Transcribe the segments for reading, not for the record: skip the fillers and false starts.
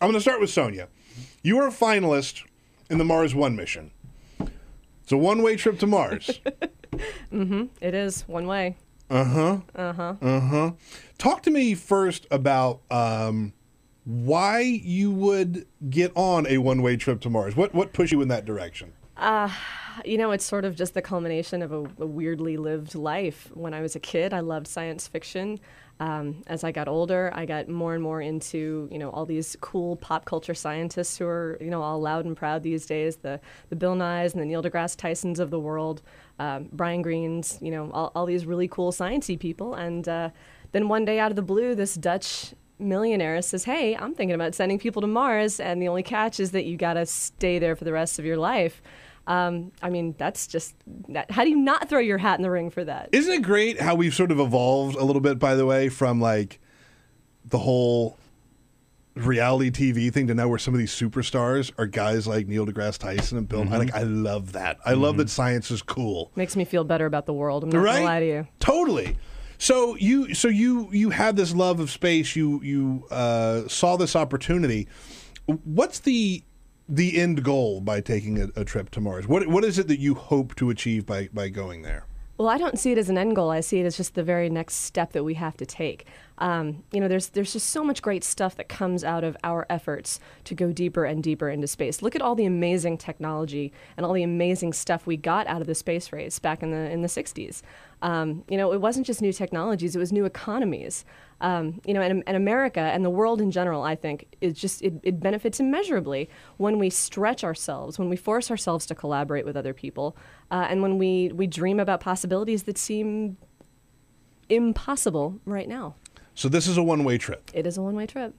I'm going to start with Sonia. You are a finalist in the Mars 1 mission. It's a one-way trip to Mars. It is one way. Talk to me first about why you would get on a one-way trip to Mars. What pushed you in that direction? It's sort of just the culmination of a weirdly lived life. When I was a kid, I loved science fiction. As I got older, I got more and more into, all these cool pop culture scientists who are, all loud and proud these days, the Bill Nyes and the Neil deGrasse Tysons of the world, Brian Greens, all these really cool sciencey people. And then one day out of the blue, this Dutch millionaire says, hey, I'm thinking about sending people to Mars, and the only catch is that you got to stay there for the rest of your life. That's just that. How do you not throw your hat in the ring for that? Isn't it great how we've sort of evolved a little bit, by the way, from like the whole reality TV thing to now where some of these superstars are guys like Neil deGrasse Tyson and Bill. I love that. I love that science is cool. Makes me feel better about the world. I'm not gonna lie to you. Totally. So you had this love of space. You saw this opportunity. What's the end goal by taking a trip to Mars? What is it that you hope to achieve by going there? Well, I don't see it as an end goal. I see it as just the very next step that we have to take. There's just so much great stuff that comes out of our efforts to go deeper and deeper into space. Look at all the amazing technology and all the amazing stuff we got out of the space race back in the 60s. It wasn't just new technologies; it was new economies. And America and the world in general, I think, it benefits immeasurably when we stretch ourselves, when we force ourselves to collaborate with other people, and when we dream about possibilities that seem impossible right now. So this is a one-way trip. It is a one-way trip.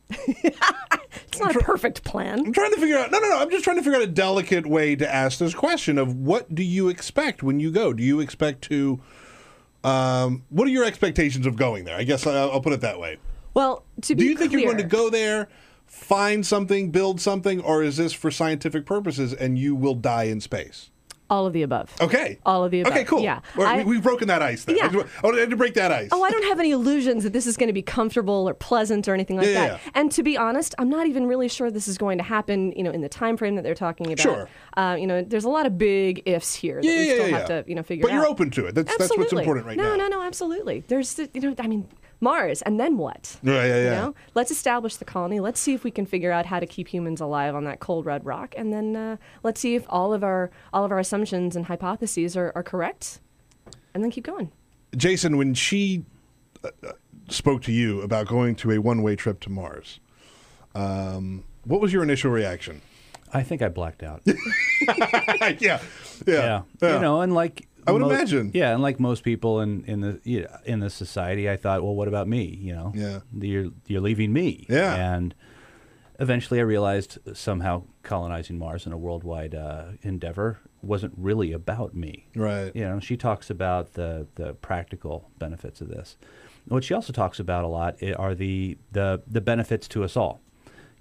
It's not a perfect plan. I'm trying to figure out. No. I'm just trying to figure out a delicate way to ask this question of what do you expect when you go? Do you expect to? What are your expectations of going there? I guess I'll put it that way. Well, to be do you think clear, you're going to go there, find something, build something, or is this for scientific purposes and you will die in space? All of the above. Okay. All of the above. Okay, cool. Yeah. We've broken that ice then. Yeah. I had to break that ice. Oh, I don't have any illusions that this is going to be comfortable or pleasant or anything like that. Yeah. And to be honest, I'm not even really sure this is going to happen, in the time frame that they're talking about. Sure. There's a lot of big ifs here that we still have to, figure out. But you're open to it. That's what's important right now. No, absolutely. There's, Mars, and then what? Yeah. Let's establish the colony. Let's see if we can figure out how to keep humans alive on that cold red rock, and then let's see if all of our assumptions and hypotheses are correct, and then keep going. Jason, when she spoke to you about going to a one-way trip to Mars, what was your initial reaction? I think I blacked out. Yeah. And like I would imagine. Yeah, and like most people in the society, I thought, well, what about me? Yeah. You're leaving me. Yeah. And eventually, I realized somehow colonizing Mars in a worldwide endeavor wasn't really about me. Right. She talks about the practical benefits of this. What she also talks about a lot are the benefits to us all.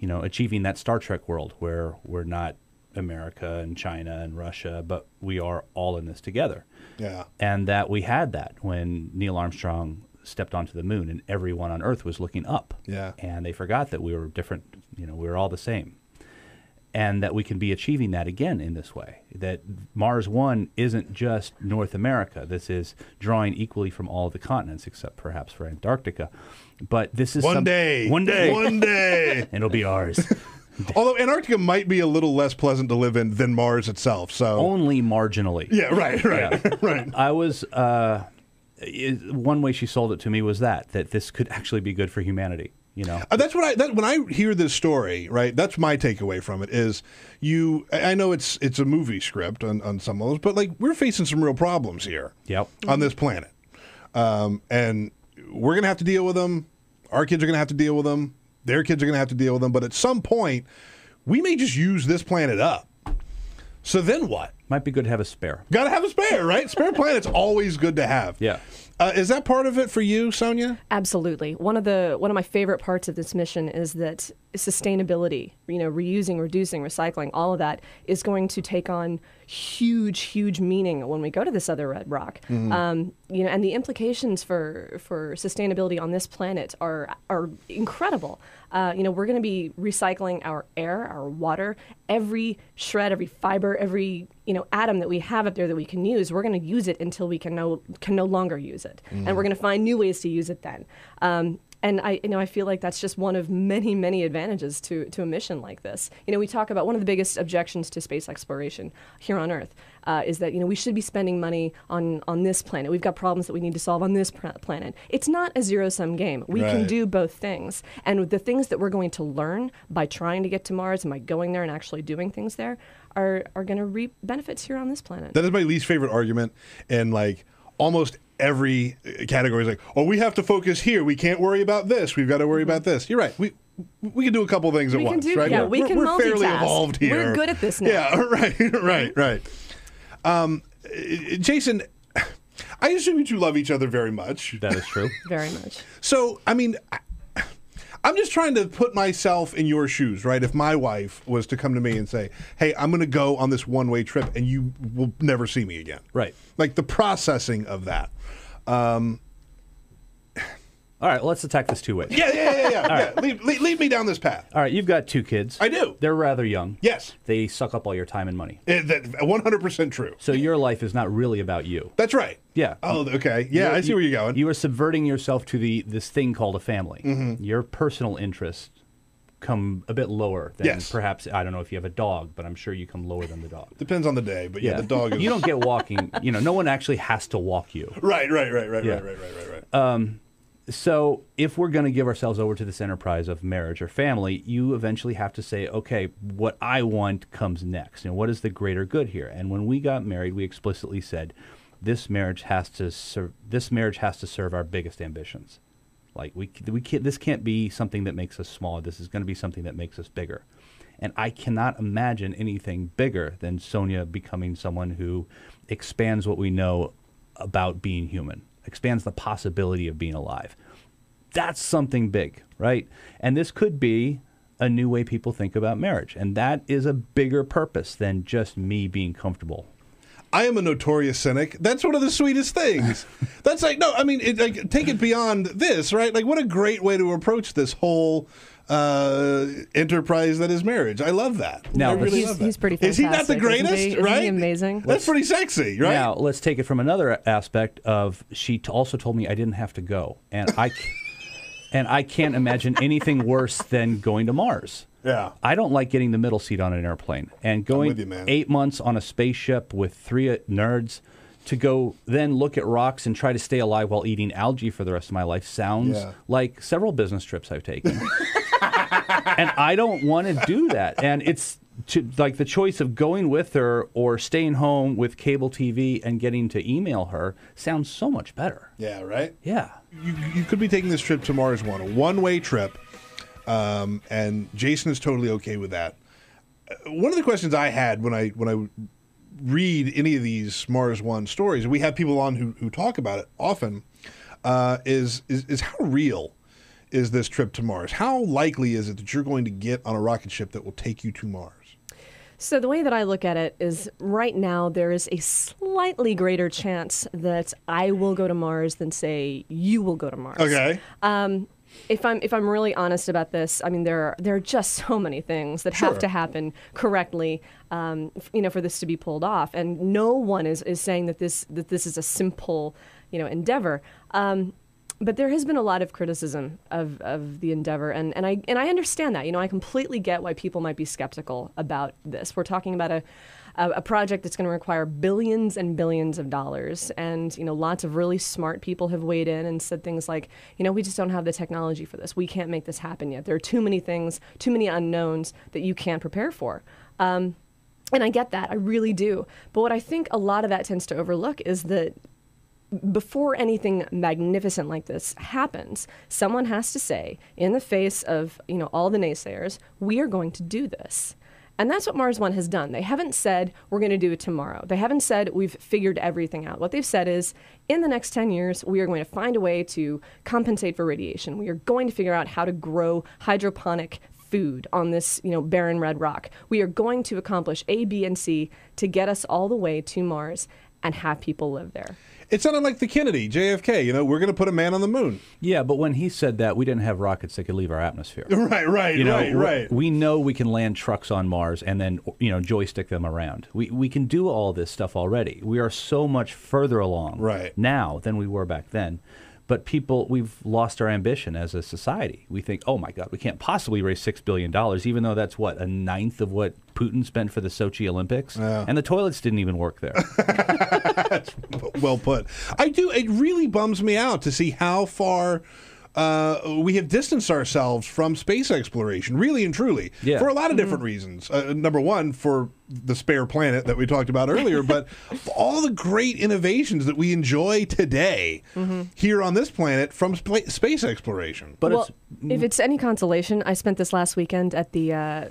Achieving that Star Trek world where we're not America and China and Russia, but we are all in this together. Yeah. And that we had that when Neil Armstrong stepped onto the moon and everyone on Earth was looking up. Yeah. And they forgot that we were different, we were all the same. And that we can be achieving that again in this way. That Mars 1 isn't just North America. This is drawing equally from all of the continents, except perhaps for Antarctica. But this is One day. And it'll be ours. Although Antarctica might be a little less pleasant to live in than Mars itself, so only marginally. Yeah, right. Yeah. Right. I was one way she sold it to me was that this could actually be good for humanity. That's what when I hear this story, right? That's my takeaway from it. Is I know it's a movie script on some levels, but like we're facing some real problems here. Yep. On this planet, and we're gonna have to deal with them. Our kids are gonna have to deal with them. Their kids are going to have to deal with them. But at some point, we may just use this planet up. So then what? Might be good to have a spare. Got to have a spare, right? Spare planet's always good to have. Yeah. Is that part of it for you, Sonia? Absolutely. One of my favorite parts of this mission is that sustainability, reusing, reducing, recycling, all of that is going to take on huge meaning when we go to this other red rock. And the implications for sustainability on this planet are incredible. We're going to be recycling our air, our water, every shred, every fiber, every atom that we have up there that we can use. We're going to use it until we can no longer use it, and we're going to find new ways to use it then. And I feel like that's just one of many advantages to a mission like this. We talk about one of the biggest objections to space exploration here on Earth is that we should be spending money on this planet. We've got problems that we need to solve on this planet. It's not a zero-sum game. We can do both things, and the things that we're going to learn by trying to get to Mars and by going there and actually doing things there are going to reap benefits here on this planet. That is my least favorite argument, and almost every category is like, oh, we have to focus here. We can't worry about this. We've got to worry about this. You're right. We can do a couple things at once, right? Yeah, we can multitask. We're fairly evolved here. We're good at this now. Yeah, right. Jason, I assume you two love each other very much. That is true. Very much. So, I'm just trying to put myself in your shoes, right? If my wife was to come to me and say, hey, I'm going to go on this one-way trip and you will never see me again. Right. Like the processing of that. All right, let's attack this two ways. Yeah. Right. Lead me down this path. All right, you've got two kids. I do. They're rather young. Yes. They suck up all your time and money. 100% true. So your life is not really about you. That's right. Yeah. Oh, okay. Yeah, I see where you're going. You are subverting yourself to this thing called a family. Mm-hmm. Your personal interests come a bit lower than perhaps, I don't know if you have a dog, but I'm sure you come lower than the dog. Depends on the day, but the dog is... You don't get walking. No one actually has to walk you. Right. So if we're going to give ourselves over to this enterprise of marriage or family, you eventually have to say, okay, what I want comes next. What is the greater good here? And when we got married, we explicitly said, this marriage has to serve our biggest ambitions. Like we can't, this can't be something that makes us smaller. This is going to be something that makes us bigger. And I cannot imagine anything bigger than Sonia becoming someone who expands what we know about being human, expands the possibility of being alive. That's something big, right? And this could be a new way people think about marriage. And that is a bigger purpose than just me being comfortable. I am a notorious cynic. That's one of the sweetest things. That's take it beyond this, right? Like, what a great way to approach this whole enterprise that is marriage. I love that. Now, I really love that. He's pretty fantastic. Is he not the greatest? Isn't he amazing? That's pretty sexy, right? Now, let's take it from another aspect of she also told me I didn't have to go. And I can't imagine anything worse than going to Mars. Yeah. I don't like getting the middle seat on an airplane. And going 8 months on a spaceship with 3 nerds to go then look at rocks and try to stay alive while eating algae for the rest of my life sounds like several business trips I've taken. And I don't want to do that. And it's like the choice of going with her or staying home with cable TV and getting to email her sounds so much better. Yeah, right? Yeah. You could be taking this trip to Mars a one-way trip. And Jason is totally okay with that. One of the questions I had when I read any of these Mars One stories, we have people on who talk about it often, is how real is this trip to Mars? How likely is it that you're going to get on a rocket ship that will take you to Mars? So the way that I look at it is right now there is a slightly greater chance that I will go to Mars than, say, you will go to Mars. Okay. If I'm really honest about this, I mean there are just so many things that have to happen correctly, for this to be pulled off, and no one is saying that this is a simple, endeavor. But there has been a lot of criticism of the endeavor, and I understand that. I completely get why people might be skeptical about this. We're talking about a project that's going to require billions and billions of dollars. And, lots of really smart people have weighed in and said things like, we just don't have the technology for this. We can't make this happen yet. There are too many things, too many unknowns that you can't prepare for. And I get that. I really do. But what I think a lot of that tends to overlook is that before anything magnificent like this happens, someone has to say, in the face of, all the naysayers, we are going to do this. And that's what Mars One has done. They haven't said, we're going to do it tomorrow. They haven't said, we've figured everything out. What they've said is, in the next 10 years, we are going to find a way to compensate for radiation. We are going to figure out how to grow hydroponic food on this, barren red rock. We are going to accomplish A, B, and C to get us all the way to Mars and have people live there. It sounded like the Kennedy, JFK, we're going to put a man on the moon. Yeah, but when he said that, we didn't have rockets that could leave our atmosphere. Right. Right. We know we can land trucks on Mars and then, joystick them around. We can do all this stuff already. We are so much further along now than we were back then. But we've lost our ambition as a society. We think, oh my God, we can't possibly raise $6 billion, even though that's a ninth of what Putin spent for the Sochi Olympics. Yeah. And the toilets didn't even work there. That's well put. It really bums me out to see how far we have distanced ourselves from space exploration, really and truly, for a lot of different reasons. Number one, for the spare planet that we talked about earlier, but all the great innovations that we enjoy today here on this planet from space exploration. But if it's any consolation, I spent this last weekend at the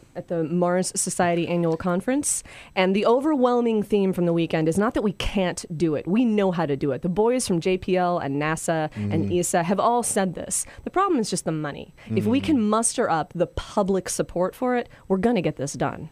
Mars Society annual conference, and the overwhelming theme from the weekend is not that we can't do it. We know how to do it. The boys from JPL and NASA and ESA have all said this. The problem is just the money. If we can muster up the public support for it, we're going to get this done.